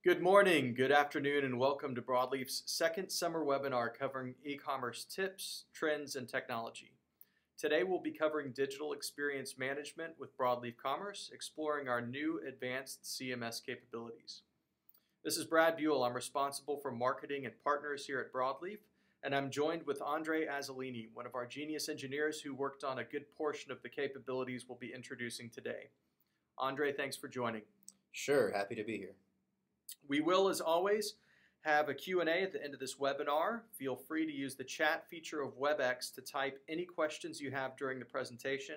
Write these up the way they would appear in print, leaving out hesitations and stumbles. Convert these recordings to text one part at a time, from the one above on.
Good morning, good afternoon, and welcome to Broadleaf's second summer webinar covering e-commerce tips, trends, and technology. Today we'll be covering digital experience management with Broadleaf Commerce, exploring our new advanced CMS capabilities. This is Brad Buell. I'm responsible for marketing and partners here at Broadleaf, and I'm joined with Andre Azzolini, one of our genius engineers who worked on a good portion of the capabilities we'll be introducing today. Andre, thanks for joining. Sure, happy to be here. We will, as always, have a Q&A at the end of this webinar. Feel free to use the chat feature of WebEx to type any questions you have during the presentation,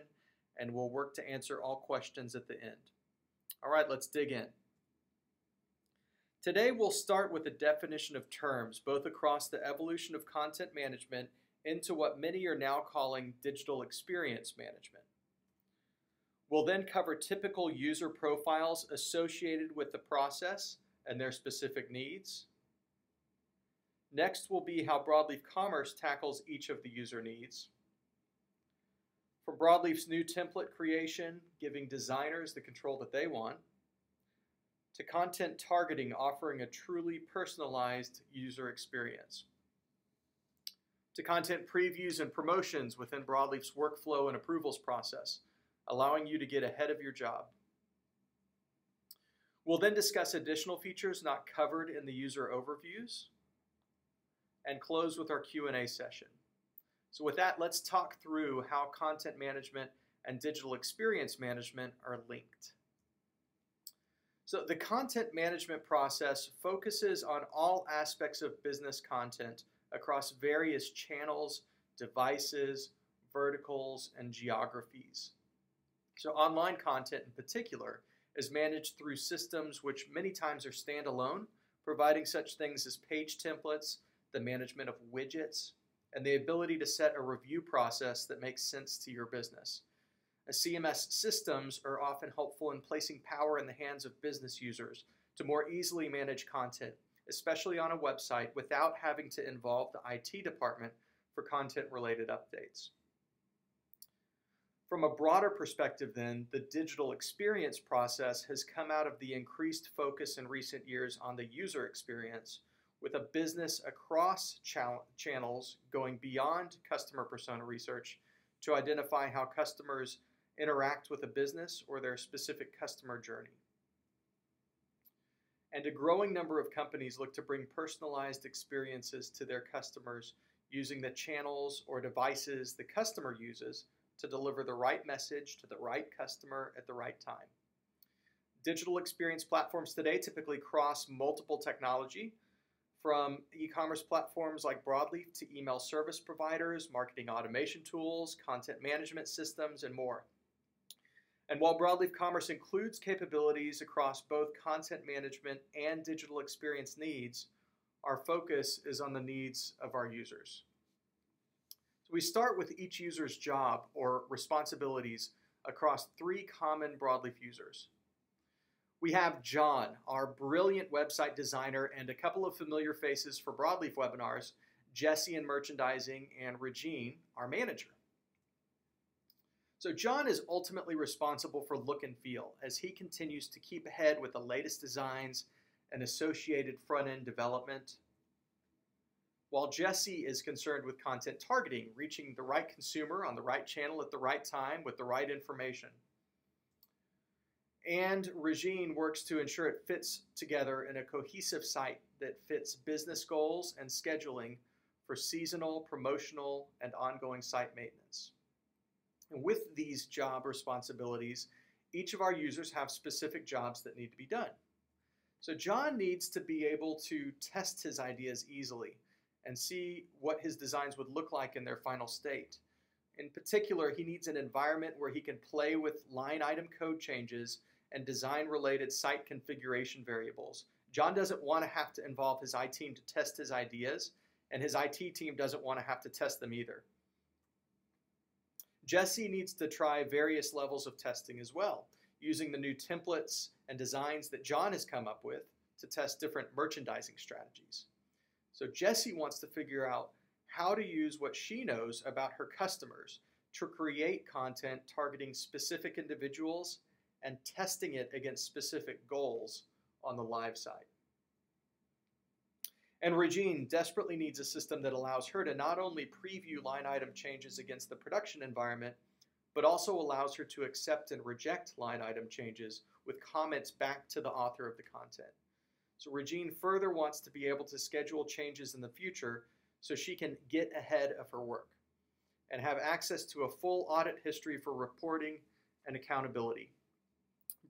and we'll work to answer all questions at the end. All right, let's dig in. Today we'll start with a definition of terms, both across the evolution of content management into what many are now calling digital experience management. We'll then cover typical user profiles associated with the process and their specific needs. Next will be how Broadleaf Commerce tackles each of the user needs. From Broadleaf's new template creation, giving designers the control that they want, to content targeting, offering a truly personalized user experience, to content previews and promotions within Broadleaf's workflow and approvals process, allowing you to get ahead of your job. We'll then discuss additional features not covered in the user overviews and close with our Q&A session. So with that, let's talk through how content management and digital experience management are linked. So the content management process focuses on all aspects of business content across various channels, devices, verticals, and geographies. So online content in particular is managed through systems which many times are standalone, providing such things as page templates, the management of widgets, and the ability to set a review process that makes sense to your business. CMS systems are often helpful in placing power in the hands of business users to more easily manage content, especially on a website, without having to involve the IT department for content-related updates. From a broader perspective then, the digital experience process has come out of the increased focus in recent years on the user experience, with a business across channels going beyond customer persona research to identify how customers interact with a business or their specific customer journey. And a growing number of companies look to bring personalized experiences to their customers using the channels or devices the customer uses to deliver the right message to the right customer at the right time. Digital experience platforms today typically cross multiple technology, from e-commerce platforms like Broadleaf to email service providers, marketing automation tools, content management systems, and more. And while Broadleaf Commerce includes capabilities across both content management and digital experience needs, our focus is on the needs of our users. So we start with each user's job or responsibilities across three common Broadleaf users. We have John, our brilliant website designer, and a couple of familiar faces for Broadleaf webinars, Jesse in merchandising and Regine, our manager. So John is ultimately responsible for look and feel as he continues to keep ahead with the latest designs and associated front-end development, while Jesse is concerned with content targeting, reaching the right consumer on the right channel at the right time with the right information. And Regine works to ensure it fits together in a cohesive site that fits business goals and scheduling for seasonal, promotional, and ongoing site maintenance. And with these job responsibilities, each of our users have specific jobs that need to be done. So John needs to be able to test his ideas easily and see what his designs would look like in their final state. In particular, he needs an environment where he can play with line item code changes and design-related site configuration variables. John doesn't want to have to involve his IT team to test his ideas, and his IT team doesn't want to have to test them either. Jesse needs to try various levels of testing as well, using the new templates and designs that John has come up with to test different merchandising strategies. So Jesse wants to figure out how to use what she knows about her customers to create content targeting specific individuals and testing it against specific goals on the live site. And Regine desperately needs a system that allows her to not only preview line item changes against the production environment, but also allows her to accept and reject line item changes with comments back to the author of the content. So Regine further wants to be able to schedule changes in the future so she can get ahead of her work and have access to a full audit history for reporting and accountability.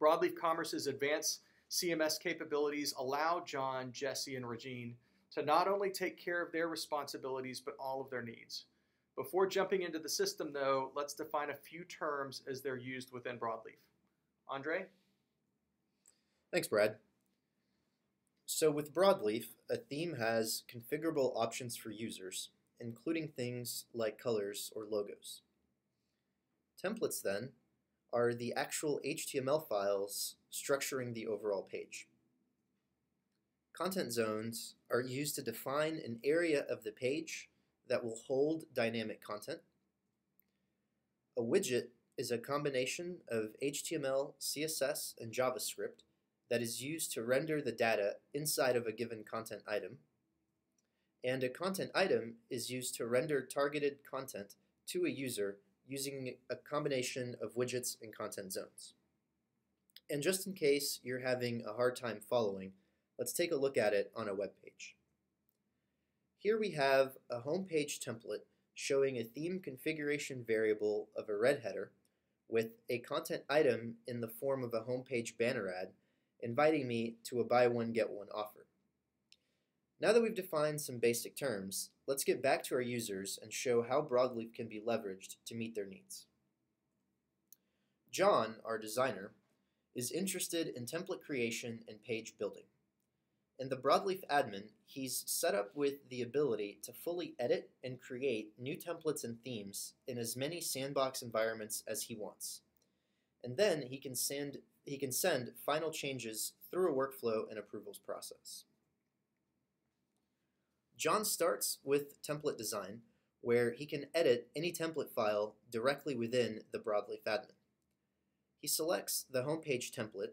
Broadleaf Commerce's advanced CMS capabilities allow John, Jesse, and Regine to not only take care of their responsibilities, but all of their needs. Before jumping into the system, though, let's define a few terms as they're used within Broadleaf. Andre? Thanks, Brad. So with Broadleaf, a theme has configurable options for users, including things like colors or logos. Templates, then, are the actual HTML files structuring the overall page. Content zones are used to define an area of the page that will hold dynamic content. A widget is a combination of HTML, CSS, and JavaScript that is used to render the data inside of a given content item. And a content item is used to render targeted content to a user using a combination of widgets and content zones. And just in case you're having a hard time following, let's take a look at it on a web page. Here we have a homepage template showing a theme configuration variable of a red header with a content item in the form of a homepage banner ad inviting me to a buy one get one offer. Now that we've defined some basic terms, let's get back to our users and show how Broadleaf can be leveraged to meet their needs. John, our designer, is interested in template creation and page building. In the Broadleaf admin, he's set up with the ability to fully edit and create new templates and themes in as many sandbox environments as he wants. And then he can send final changes through a workflow and approvals process. John starts with template design, where he can edit any template file directly within the Broadleaf admin. He selects the homepage template,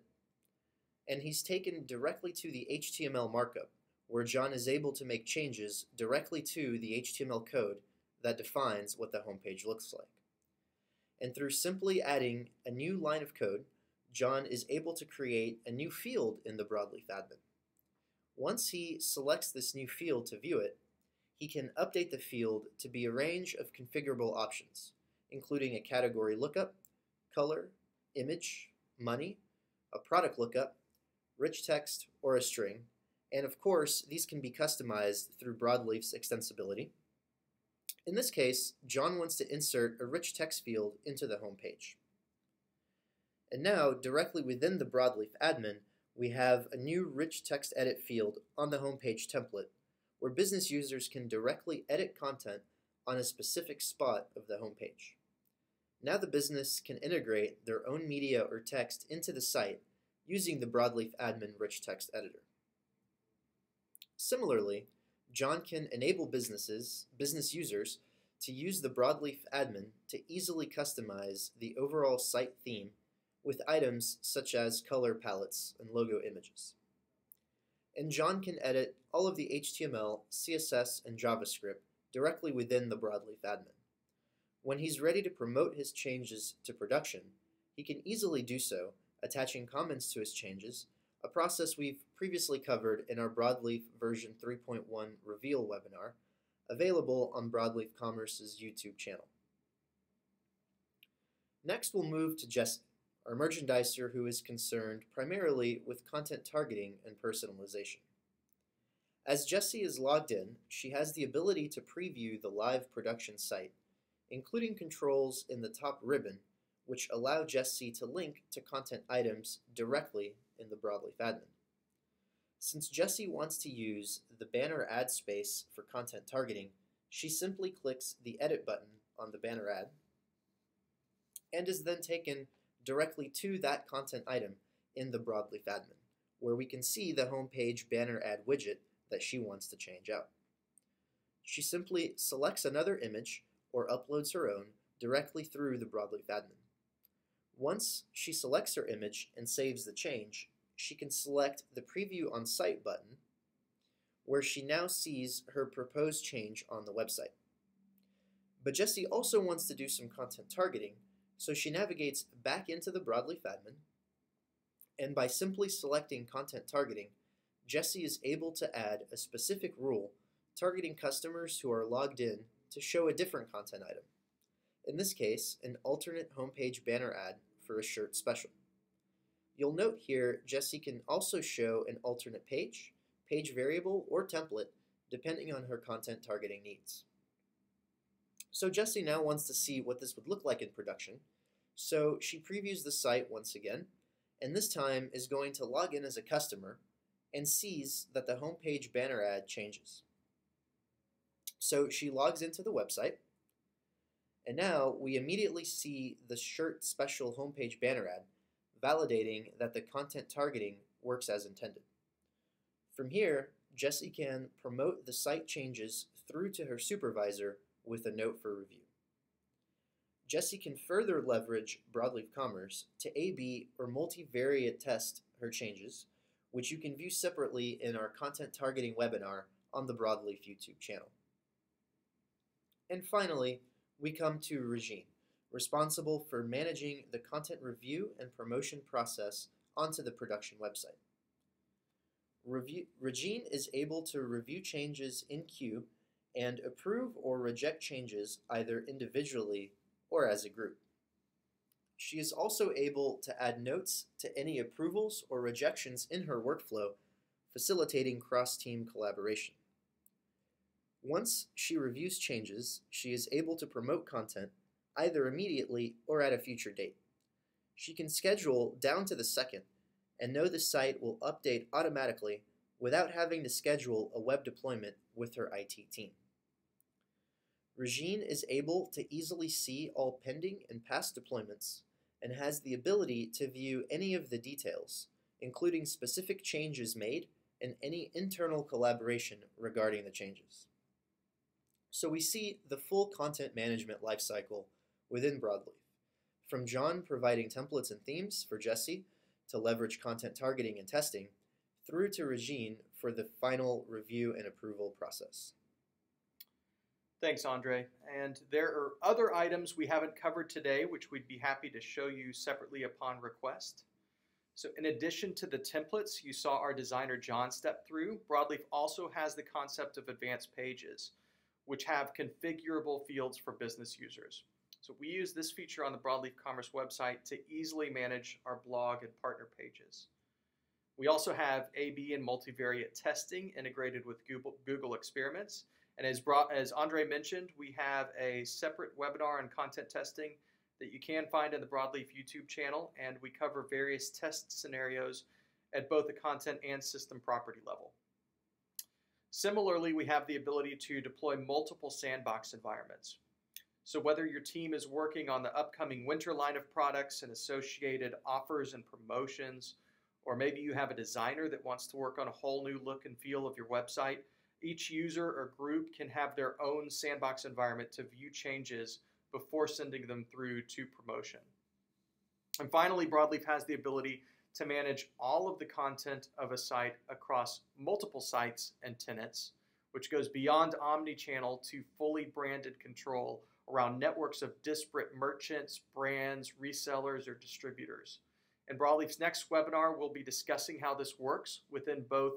and he's taken directly to the HTML markup, where John is able to make changes directly to the HTML code that defines what the homepage looks like. And through simply adding a new line of code, John is able to create a new field in the Broadleaf admin. Once he selects this new field to view it, he can update the field to be a range of configurable options, including a category lookup, color, image, money, a product lookup, rich text, or a string, and of course, these can be customized through Broadleaf's extensibility. In this case, John wants to insert a rich text field into the home page. And now, directly within the Broadleaf admin, we have a new rich text edit field on the homepage template where business users can directly edit content on a specific spot of the homepage. Now the business can integrate their own media or text into the site using the Broadleaf admin rich text editor. Similarly, John can enable business users to use the Broadleaf admin to easily customize the overall site theme with items such as color palettes and logo images. And John can edit all of the HTML, CSS, and JavaScript directly within the Broadleaf admin. When he's ready to promote his changes to production, he can easily do so, attaching comments to his changes, a process we've previously covered in our Broadleaf version 3.1 reveal webinar, available on Broadleaf Commerce's YouTube channel. Next, we'll move to Jesse, our merchandiser who is concerned primarily with content targeting and personalization. As Jessie is logged in, she has the ability to preview the live production site, including controls in the top ribbon, which allow Jessie to link to content items directly in the Broadleaf admin. Since Jessie wants to use the banner ad space for content targeting, she simply clicks the edit button on the banner ad and is then taken directly to that content item in the Broadleaf admin, where we can see the homepage banner ad widget that she wants to change out. She simply selects another image or uploads her own directly through the Broadleaf admin. Once she selects her image and saves the change, she can select the Preview on Site button, where she now sees her proposed change on the website. But Jessie also wants to do some content targeting, so she navigates back into the Broadleaf admin, and by simply selecting content targeting, Jessie is able to add a specific rule targeting customers who are logged in to show a different content item. In this case, an alternate homepage banner ad for a shirt special. You'll note here Jessie can also show an alternate page, page variable, or template depending on her content targeting needs. So Jessie now wants to see what this would look like in production, so she previews the site once again, and this time is going to log in as a customer and sees that the homepage banner ad changes. So she logs into the website, and now we immediately see the shirt special homepage banner ad, validating that the content targeting works as intended. From here, Jessie can promote the site changes through to her supervisor with a note for review. Jessie can further leverage Broadleaf Commerce to A/B or multivariate test her changes, which you can view separately in our content targeting webinar on the Broadleaf YouTube channel. And finally, we come to Regine, responsible for managing the content review and promotion process onto the production website. Regine is able to review changes in queue and approve or reject changes either individually or as a group. She is also able to add notes to any approvals or rejections in her workflow, facilitating cross-team collaboration. Once she reviews changes, she is able to promote content either immediately or at a future date. She can schedule down to the second and know the site will update automatically without having to schedule a web deployment with her IT team. Regine is able to easily see all pending and past deployments and has the ability to view any of the details, including specific changes made and any internal collaboration regarding the changes. So we see the full content management lifecycle within Broadleaf, from John providing templates and themes for Jessie to leverage content targeting and testing, through to Regine for the final review and approval process. Thanks, Andre. And there are other items we haven't covered today, which we'd be happy to show you separately upon request. So in addition to the templates you saw our designer John step through, Broadleaf also has the concept of advanced pages, which have configurable fields for business users. So we use this feature on the Broadleaf Commerce website to easily manage our blog and partner pages. We also have A/B and multivariate testing integrated with Google Experiments. And as Andre mentioned, we have a separate webinar on content testing that you can find in the Broadleaf YouTube channel, and we cover various test scenarios at both the content and system property level. Similarly, we have the ability to deploy multiple sandbox environments. So whether your team is working on the upcoming winter line of products and associated offers and promotions, or maybe you have a designer that wants to work on a whole new look and feel of your website, each user or group can have their own sandbox environment to view changes before sending them through to promotion. And finally, Broadleaf has the ability to manage all of the content of a site across multiple sites and tenants, which goes beyond omni-channel to fully branded control around networks of disparate merchants, brands, resellers, or distributors. In Broadleaf's next webinar, we'll be discussing how this works within both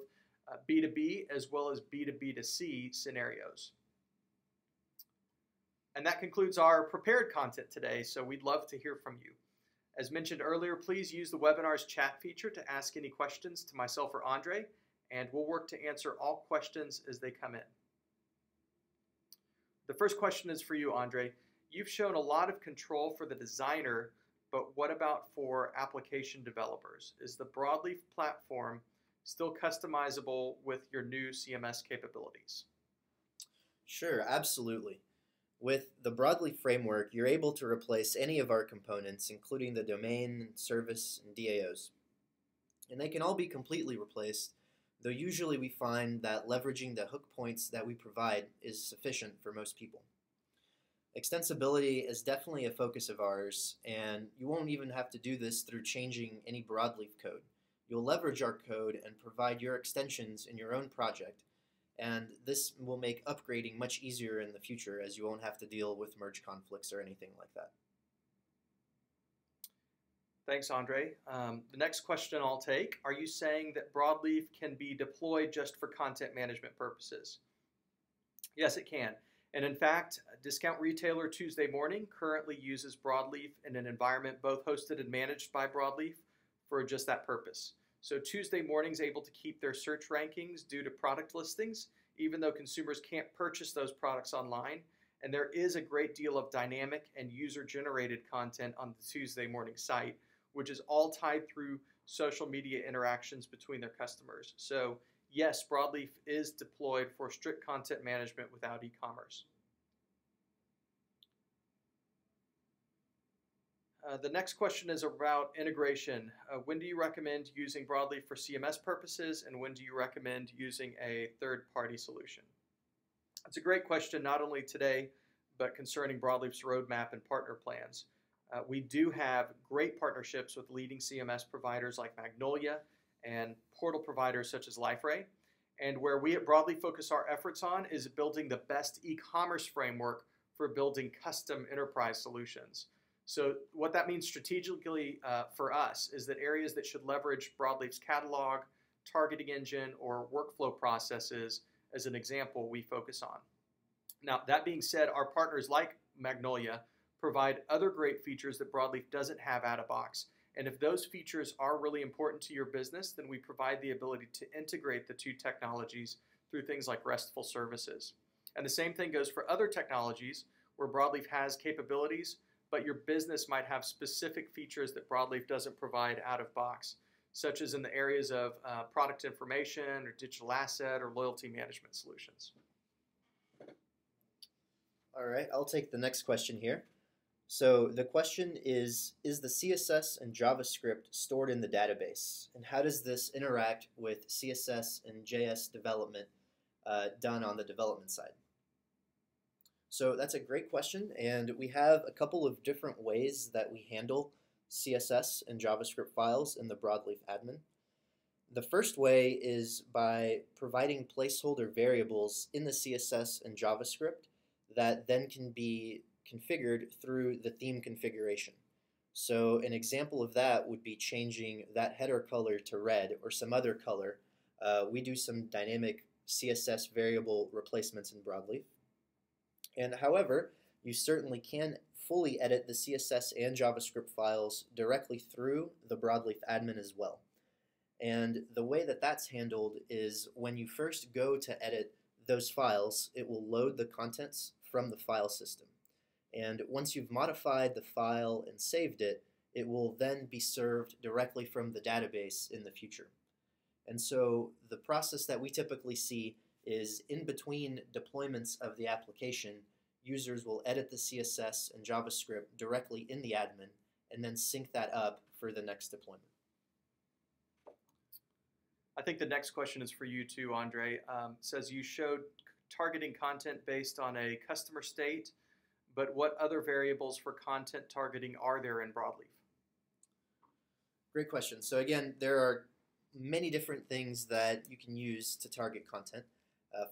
B2B as well as B2B2C scenarios. And that concludes our prepared content today, so we'd love to hear from you. As mentioned earlier, please use the webinar's chat feature to ask any questions to myself or Andre, and we'll work to answer all questions as they come in. The first question is for you, Andre. You've shown a lot of control for the designer, but what about for application developers? Is the Broadleaf platform still customizable with your new CMS capabilities? Sure, absolutely. With the Broadleaf framework, you're able to replace any of our components, including the domain, service, and DAOs. And they can all be completely replaced, though usually we find that leveraging the hook points that we provide is sufficient for most people. Extensibility is definitely a focus of ours, and you won't even have to do this through changing any Broadleaf code. You'll leverage our code and provide your extensions in your own project, And this will make upgrading much easier in the future, as you won't have to deal with merge conflicts or anything like that. Thanks, Andre. The next question I'll take, are you saying that Broadleaf can be deployed just for content management purposes? Yes, it can. And in fact, Discount Retailer Tuesday Morning currently uses Broadleaf in an environment both hosted and managed by Broadleaf for just that purpose. So Tuesday Morning is able to keep their search rankings due to product listings, even though consumers can't purchase those products online. And there is a great deal of dynamic and user-generated content on the Tuesday Morning site, which is all tied through social media interactions between their customers. So yes, Broadleaf is deployed for strict content management without e-commerce. The next question is about integration. When do you recommend using Broadleaf for CMS purposes, and when do you recommend using a third-party solution? It's a great question, not only today, but concerning Broadleaf's roadmap and partner plans. We do have great partnerships with leading CMS providers like Magnolia and portal providers such as LifeRay. And where we at Broadleaf focus our efforts on is building the best e-commerce framework for building custom enterprise solutions. So what that means strategically for us is that areas that should leverage Broadleaf's catalog, targeting engine, or workflow processes, as an example, we focus on. Now, that being said, our partners like Magnolia provide other great features that Broadleaf doesn't have out of box. And if those features are really important to your business, then we provide the ability to integrate the two technologies through things like RESTful services. And the same thing goes for other technologies where Broadleaf has capabilities, but your business might have specific features that Broadleaf doesn't provide out of box, such as in the areas of product information or digital asset or loyalty management solutions. All right, I'll take the next question here. So the question is the CSS and JavaScript stored in the database? And how does this interact with CSS and JS development done on the development side? So that's a great question, and we have a couple of different ways that we handle CSS and JavaScript files in the Broadleaf admin. The first way is by providing placeholder variables in the CSS and JavaScript that then can be configured through the theme configuration. So an example of that would be changing that header color to red or some other color. We do some dynamic CSS variable replacements in Broadleaf. And however, you certainly can fully edit the CSS and JavaScript files directly through the Broadleaf admin as well. And the way that that's handled is when you first go to edit those files, it will load the contents from the file system. And once you've modified the file and saved it, it will then be served directly from the database in the future. And so the process that we typically see is in between deployments of the application, users will edit the CSS and JavaScript directly in the admin and then sync that up for the next deployment. I think the next question is for you too, Andre. It says you showed targeting content based on a customer state, but what other variables for content targeting are there in Broadleaf? Great question. So again, there are many different things that you can use to target content.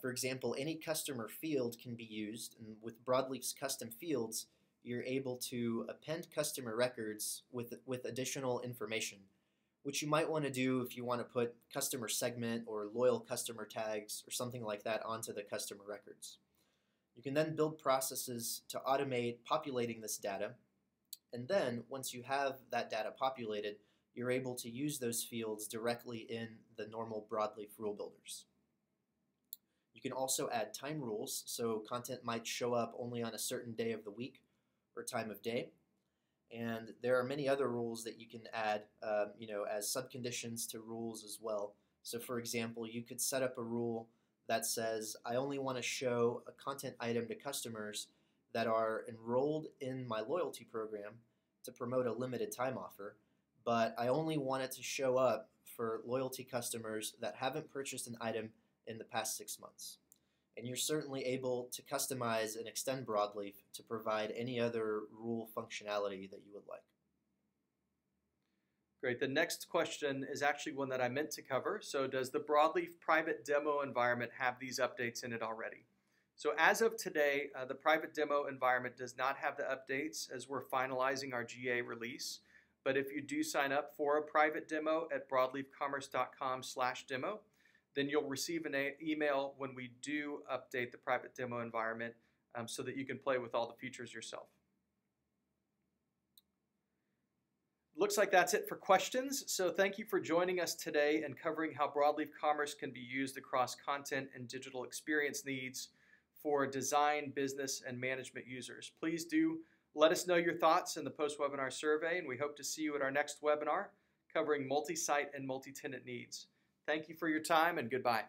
For example, any customer field can be used, and with Broadleaf's custom fields, you're able to append customer records with additional information, which you might want to do if you want to put customer segment or loyal customer tags or something like that onto the customer records. You can then build processes to automate populating this data, and then once you have that data populated, you're able to use those fields directly in the normal Broadleaf rule builders. You can also add time rules, so content might show up only on a certain day of the week or time of day. And there are many other rules that you can add, as subconditions to rules as well. So for example, you could set up a rule that says, I only want to show a content item to customers that are enrolled in my loyalty program to promote a limited time offer, but I only want it to show up for loyalty customers that haven't purchased an item in the past 6 months. And you're certainly able to customize and extend Broadleaf to provide any other rule functionality that you would like. Great. The next question is actually one that I meant to cover. So does the Broadleaf private demo environment have these updates in it already? So as of today, the private demo environment does not have the updates as we're finalizing our GA release. But if you do sign up for a private demo at broadleafcommerce.com/demo, then you'll receive an email when we do update the private demo environment so that you can play with all the features yourself. Looks like that's it for questions. So thank you for joining us today and covering how Broadleaf Commerce can be used across content and digital experience needs for design, business, and management users. Please do let us know your thoughts in the post-webinar survey, and we hope to see you at our next webinar covering multi-site and multi-tenant needs. Thank you for your time, and goodbye.